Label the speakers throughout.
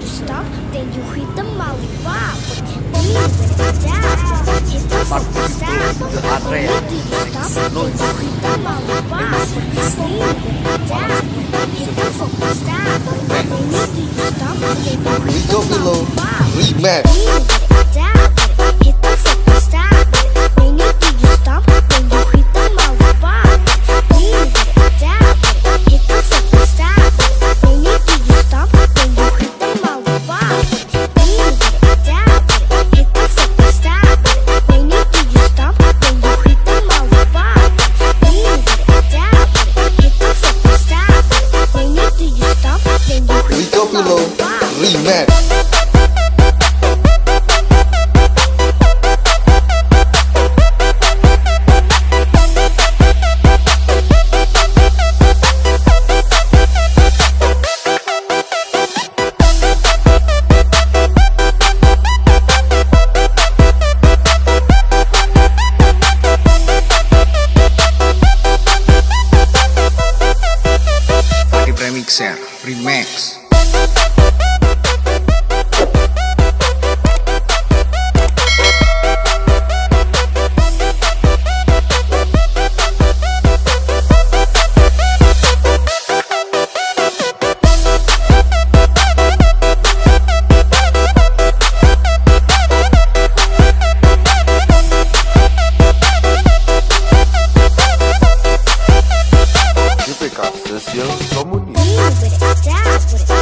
Speaker 1: stop, then you hit the lollipop. When you hit it down, hit the focus stop. When you stop, then you hit the lollipop. When you hit it down, hit the focus stop. When you stop, then you hit the
Speaker 2: Rico Below Remix.
Speaker 1: When you hit it down, hit the focus stop. When you stop, then you hit the lollipop. When you hit it down, hit the focus stop. When you stop, then you hit the lollipop. When you hit it down, hit the focus stop. When you stop, then you hit the lollipop. When you hit it down, hit the focus stop. When you stop, then you hit the
Speaker 2: Rico Below
Speaker 1: lollipop.
Speaker 2: Remix.
Speaker 3: Remixer Remix.
Speaker 2: GPK Session Komunis.
Speaker 1: When you hit it down,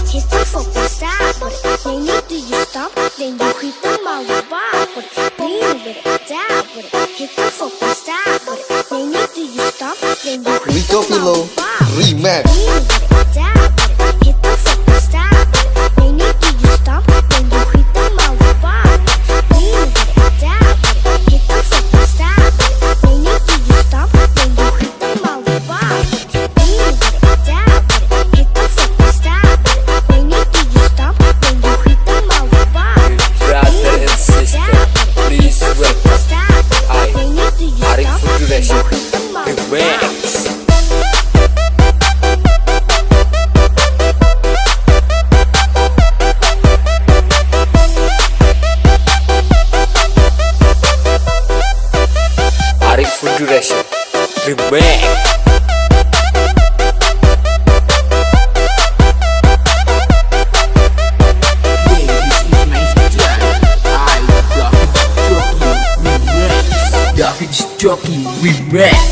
Speaker 1: hit the focus stop. When you stop, then you hit the lollipop. When you hit it down, hit the focus stop. When you stop, then you hit
Speaker 2: Rico
Speaker 1: the
Speaker 2: Below
Speaker 1: lollipop.
Speaker 2: Remix.
Speaker 1: When you hit it down, hit the focus stop. When you stop, then you hit the lollipop. When you hit it down, hit the focus stop. When you stop, then you hit the lollipop. When you hit it down, hit the focus stop. When you stop, then you hit the lollipop.
Speaker 4: Brother and sister, please welcome Arik Futuration Remix. Arik Futuration Remix. David Jockey Remix.